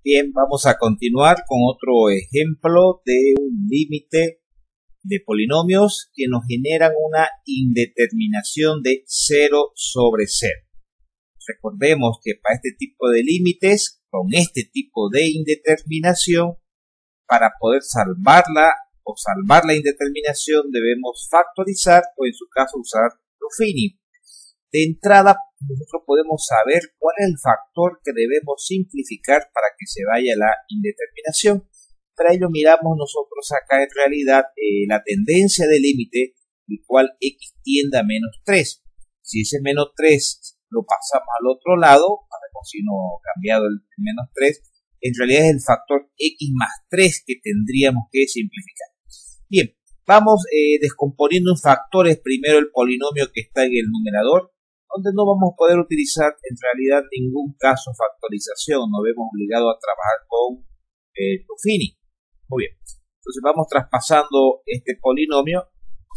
Bien, vamos a continuar con otro ejemplo de un límite de polinomios que nos generan una indeterminación de 0 sobre 0. Recordemos que para este tipo de límites, con este tipo de indeterminación, para poder salvarla o salvar la indeterminación debemos factorizar o en su caso usar Ruffini. De entrada, nosotros podemos saber cuál es el factor que debemos simplificar para que se vaya la indeterminación. Para ello miramos nosotros acá en realidad la tendencia del límite, el cual x tiende a menos 3. Si ese menos 3 lo pasamos al otro lado, para cosino cambiado el menos 3, en realidad es el factor x más 3 que tendríamos que simplificar. Bien, vamos descomponiendo en factores primero el polinomio que está en el numerador, donde no vamos a poder utilizar en realidad ningún caso factorización, nos vemos obligados a trabajar con Ruffini. Muy bien, entonces vamos traspasando este polinomio,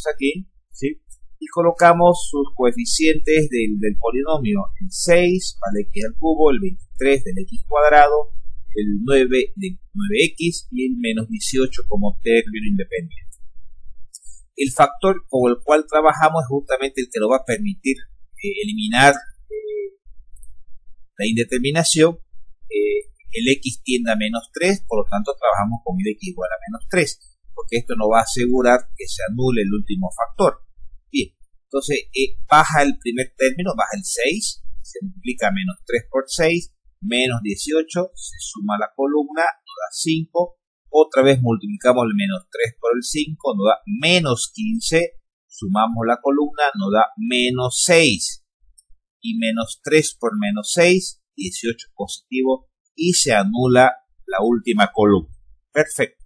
aquí, ¿sí? Y colocamos sus coeficientes del polinomio, el 6 para el x al cubo, el 23 del x cuadrado, el 9 de 9x y el menos 18 como término independiente. El factor con el cual trabajamos es justamente el que nos va a permitir eliminar la indeterminación. El x tiende a menos 3, por lo tanto trabajamos con el x igual a menos 3, porque esto nos va a asegurar que se anule el último factor. Bien, entonces baja el primer término, baja el 6, se multiplica menos 3 por 6, menos 18, se suma la columna, nos da 5, otra vez multiplicamos el menos 3 por el 5, nos da menos 15, sumamos la columna, nos da menos 6, y menos 3 por menos 6, 18 positivo, y se anula la última columna. Perfecto.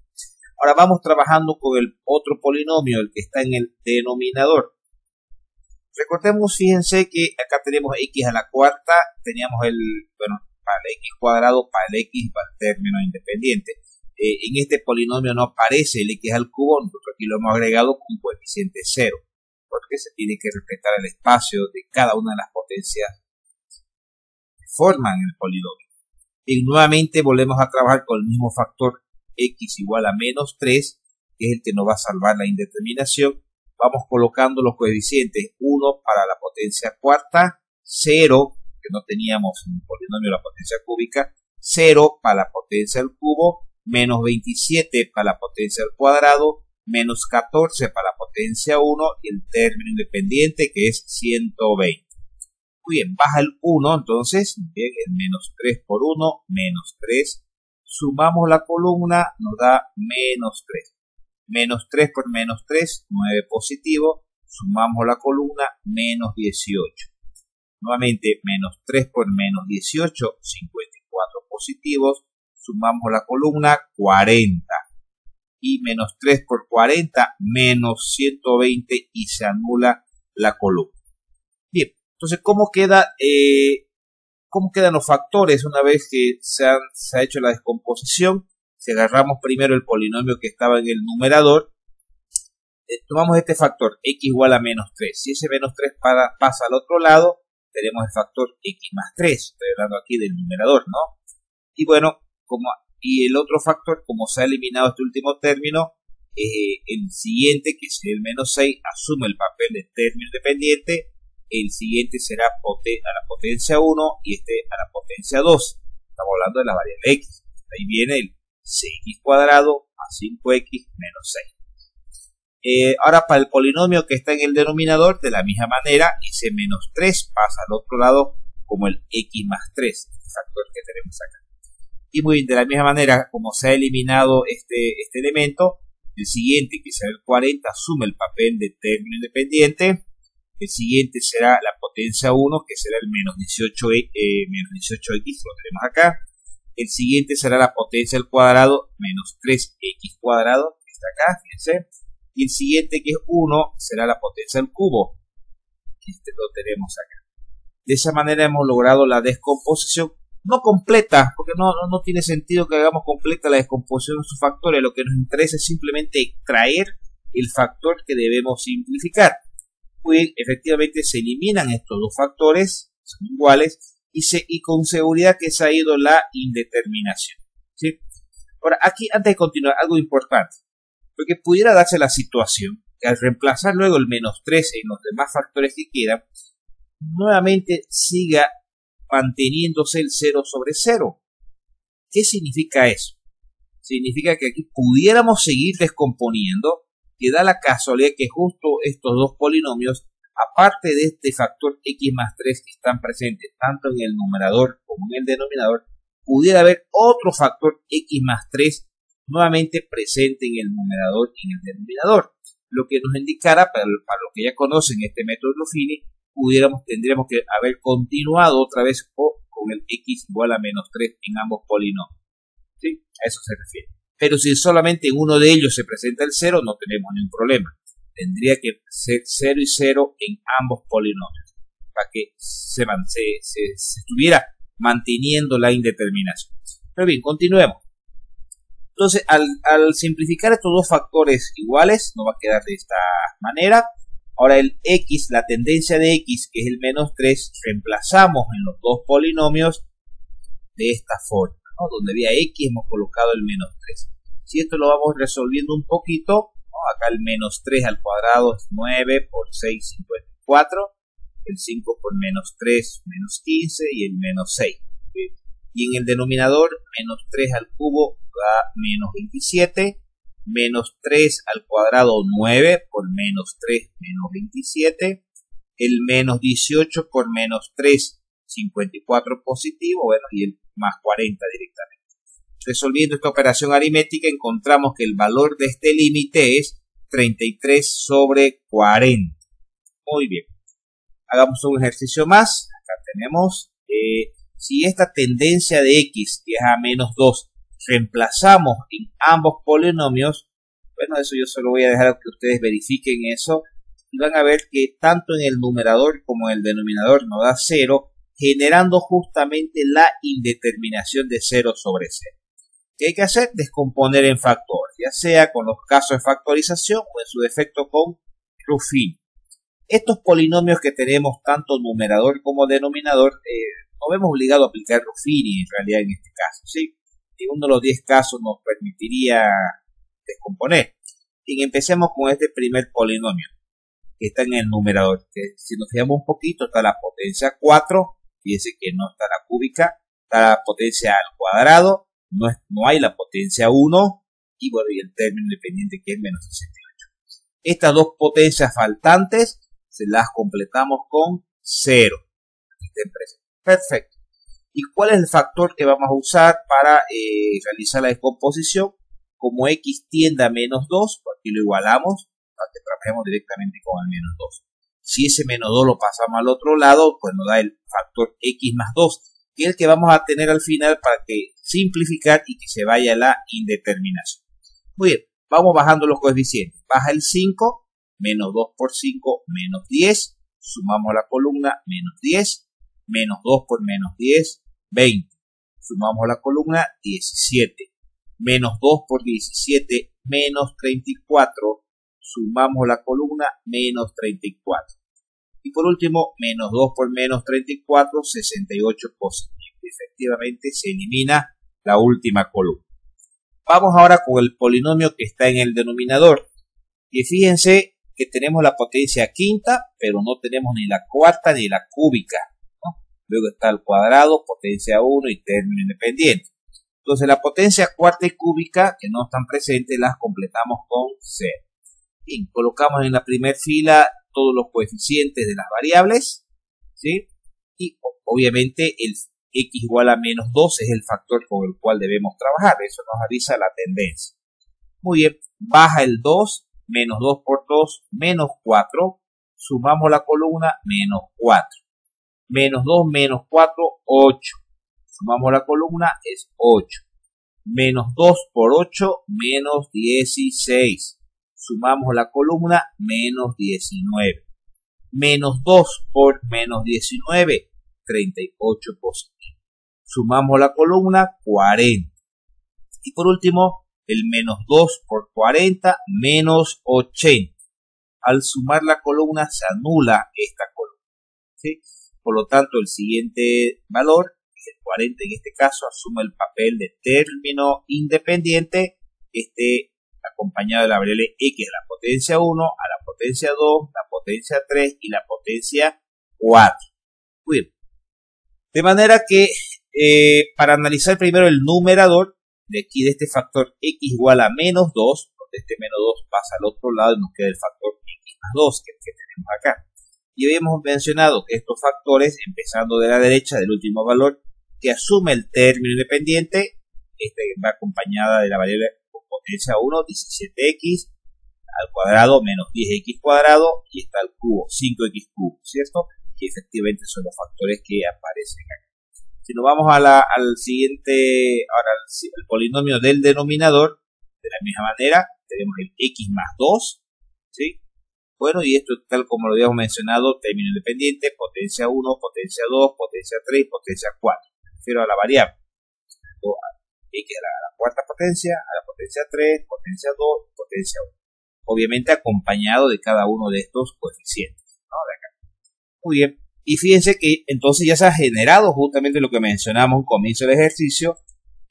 Ahora vamos trabajando con el otro polinomio, el que está en el denominador. Recordemos, fíjense que acá tenemos x a la cuarta, teníamos para el x cuadrado, para el x para el término independiente. En este polinomio no aparece el x al cubo, nosotros aquí lo hemos agregado con coeficiente 0, porque se tiene que respetar el espacio de cada una de las potencias que forman el polinomio. Y nuevamente volvemos a trabajar con el mismo factor x igual a menos 3, que es el que nos va a salvar la indeterminación. Vamos colocando los coeficientes, 1 para la potencia cuarta, 0, que no teníamos en el polinomio la potencia cúbica, 0 para la potencia al cubo, menos 27 para la potencia al cuadrado, menos 14 para la potencia 1 y el término independiente que es 120. Muy bien, baja el 1, entonces, bien, el menos 3 por 1, menos 3. Sumamos la columna, nos da menos 3. Menos 3 por menos 3, 9 positivo. Sumamos la columna, menos 18. Nuevamente, menos 3 por menos 18, 54 positivos. Sumamos la columna, 40. Y menos 3 por 40, menos 120 y se anula la columna. Bien, entonces, ¿cómo quedan los factores una vez que se ha hecho la descomposición? Si agarramos primero el polinomio que estaba en el numerador, tomamos este factor x igual a menos 3. Si ese menos 3 pasa al otro lado, tenemos el factor x más 3. Estoy hablando aquí del numerador, ¿no? Y bueno, y el otro factor, como se ha eliminado este último término, el siguiente, que sería el menos 6, asume el papel de término independiente. El siguiente será a la potencia 1 y a la potencia 2. Estamos hablando de la variable x. Ahí viene el 6x cuadrado más 5x menos 6. Ahora para el polinomio que está en el denominador, de la misma manera, ese menos 3 pasa al otro lado como el x más 3, el factor que tenemos acá. Y muy bien, de la misma manera, como se ha eliminado este elemento, el siguiente, que será el 40, asume el papel de término independiente. El siguiente será la potencia 1, que será el menos 18x, lo tenemos acá. El siguiente será la potencia al cuadrado, menos 3x cuadrado, que está acá, fíjense. Y el siguiente, que es 1, será la potencia al cubo. Este lo tenemos acá. De esa manera hemos logrado la descomposición, no completa, porque no tiene sentido que hagamos completa la descomposición de sus factores. Lo que nos interesa es simplemente extraer el factor que debemos simplificar. Pues efectivamente se eliminan estos dos factores, son iguales, y con seguridad que se ha ido la indeterminación. ¿sí? Ahora, aquí, antes de continuar, algo importante, porque pudiera darse la situación que al reemplazar luego el -3 en los demás factores que quedan, nuevamente siga manteniéndose el 0/0. ¿Qué significa eso? Significa que aquí pudiéramos seguir descomponiendo, que da la casualidad que justo estos dos polinomios, aparte de este factor x más 3 que están presentes tanto en el numerador como en el denominador, pudiera haber otro factor x más 3 nuevamente presente en el numerador y en el denominador, lo que nos indicara, para los que ya conocen este método de Ruffini, tendríamos que haber continuado otra vez con el x igual a -3 en ambos polinomios. ¿Sí? A eso se refiere. Pero si solamente en uno de ellos se presenta el 0, no tenemos ningún problema. Tendría que ser 0 y 0 en ambos polinomios, para que se estuviera manteniendo la indeterminación. Pero bien, continuemos. Entonces, al simplificar estos dos factores iguales, nos va a quedar de esta manera. Ahora el x, la tendencia de x, que es el -3, reemplazamos en los dos polinomios de esta forma, ¿no? Donde había x hemos colocado el -3. Si esto lo vamos resolviendo un poquito, ¿no? Acá el -3 al cuadrado es 9 por 6, 54. El 5 por -3, -15 y el -6. ¿Sí? Y en el denominador, -3 al cubo da -27. -3 al cuadrado 9 por -3, -27. El -18 por -3, 54 positivo, bueno, y el más 40 directamente. Resolviendo esta operación aritmética encontramos que el valor de este límite es 33/40. Muy bien. Hagamos un ejercicio más. Acá tenemos, si esta tendencia de x, que es a -2, reemplazamos en ambos polinomios, bueno, eso yo solo voy a dejar que ustedes verifiquen eso, y van a ver que tanto en el numerador como en el denominador nos da 0, generando justamente la indeterminación de 0/0. ¿Qué hay que hacer? Descomponer en factores, ya sea con los casos de factorización o en su defecto con Ruffini. Estos polinomios que tenemos, tanto numerador como denominador, nos vemos obligados a aplicar Ruffini en realidad en este caso, ¿sí? En uno de los 10 casos nos permitiría descomponer. Y empecemos con este primer polinomio que está en el numerador. Que si nos fijamos un poquito, está la potencia 4, fíjense que no está la cúbica, está la potencia al cuadrado, no hay la potencia 1, y bueno, y el término independiente que es -68. Estas dos potencias faltantes se las completamos con 0. Perfecto. ¿Y cuál es el factor que vamos a usar para realizar la descomposición? Como x tiende a -2, aquí lo igualamos para que trabajemos directamente con el -2. Si ese -2 lo pasamos al otro lado, pues nos da el factor x más 2, que es el que vamos a tener al final para que simplificar y que se vaya la indeterminación. Muy bien, vamos bajando los coeficientes. Baja el 5, -2 por 5, -10. Sumamos la columna, -10. -2 por -10, 20. Sumamos la columna, 17. -2 por 17, -34. Sumamos la columna, -34. Y por último, -2 por -34, 68 positivo. Efectivamente se elimina la última columna. Vamos ahora con el polinomio que está en el denominador. Y fíjense que tenemos la potencia quinta, pero no tenemos ni la cuarta ni la cúbica, ¿no? Luego está el cuadrado, potencia 1 y término independiente. Entonces la potencia cuarta y cúbica, que no están presentes, las completamos con 0. Bien, colocamos en la primera fila todos los coeficientes de las variables, ¿sí? Y obviamente el x igual a -2 es el factor con el cual debemos trabajar. Eso nos avisa la tendencia. Muy bien, baja el 2, -2 por 2, -4. Sumamos la columna, -4. -2 menos 4, 8. Sumamos la columna, es 8. -2 por 8, -16. Sumamos la columna, -19. -2 por -19, 38 positivo. Sumamos la columna, 40. Y por último, el -2 por 40, -80. Al sumar la columna, se anula esta columna, ¿sí? Por lo tanto, el siguiente valor es el 40 en este caso asume el papel de término independiente, acompañado de la variable x a la potencia 1, a la potencia 2, la potencia 3 y la potencia 4. Muy bien. De manera que para analizar primero el numerador de aquí de este factor x igual a menos 2, donde este menos 2 pasa al otro lado y nos queda el factor x más 2 que tenemos acá. Y habíamos mencionado que estos factores, empezando de la derecha del último valor, que asume el término independiente, va acompañada de la variable con potencia 1, 17x al cuadrado menos 10x cuadrado, y está al cubo, 5x cubo, ¿cierto? Y efectivamente son los factores que aparecen acá. Si nos vamos al siguiente, ahora el polinomio del denominador, de la misma manera, tenemos el x más 2, ¿sí? Bueno, y esto tal como lo habíamos mencionado, término independiente, potencia 1, potencia 2, potencia 3, potencia 4. Me refiero a la variable. X a la cuarta potencia, a la potencia 3, potencia 2, potencia 1. Obviamente acompañado de cada uno de estos coeficientes, ¿no? De acá. Muy bien. Y fíjense que entonces ya se ha generado justamente lo que mencionamos al comienzo del ejercicio,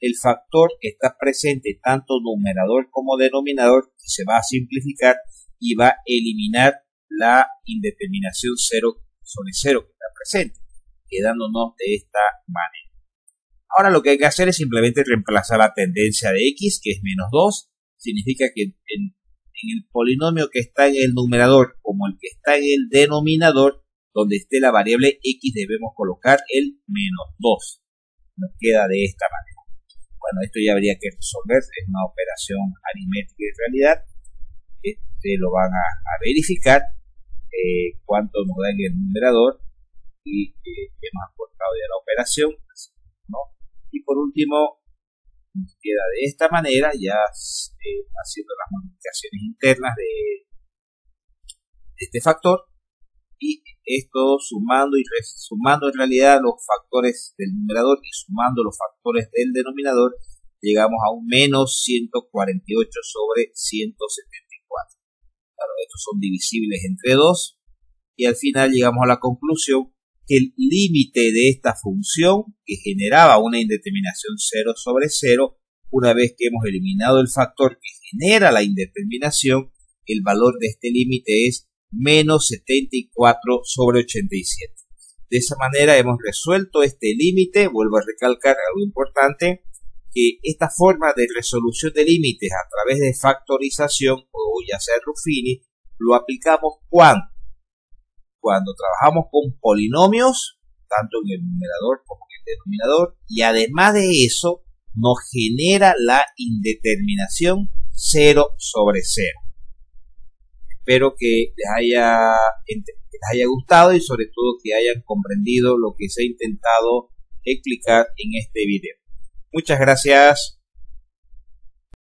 el factor que está presente tanto numerador como denominador, que se va a simplificar y va a eliminar la indeterminación 0 sobre 0 que está presente, quedándonos de esta manera. Ahora lo que hay que hacer es simplemente reemplazar la tendencia de x, que es menos 2, significa que en el polinomio que está en el numerador como el que está en el denominador, donde esté la variable x debemos colocar el menos 2. Nos queda de esta manera. Bueno, esto ya habría que resolver, es una operación aritmética en realidad. Lo van a verificar cuánto nos da en el numerador y hemos aportado ya la operación, ¿no? Y por último nos queda de esta manera, ya haciendo las modificaciones internas de este factor, y esto sumando en realidad los factores del numerador y sumando los factores del denominador, llegamos a un menos 148 sobre 174. Claro, estos son divisibles entre 2 y al final llegamos a la conclusión que el límite de esta función que generaba una indeterminación 0 sobre 0, una vez que hemos eliminado el factor que genera la indeterminación, el valor de este límite es menos 74 sobre 87. De esa manera hemos resuelto este límite. Vuelvo a recalcar algo importante, que esta forma de resolución de límites a través de factorización o ya sea Ruffini, lo aplicamos cuando trabajamos con polinomios, tanto en el numerador como en el denominador, y además de eso nos genera la indeterminación 0 sobre 0. Espero que les haya gustado y sobre todo que hayan comprendido lo que se ha intentado explicar en este video. Muchas gracias.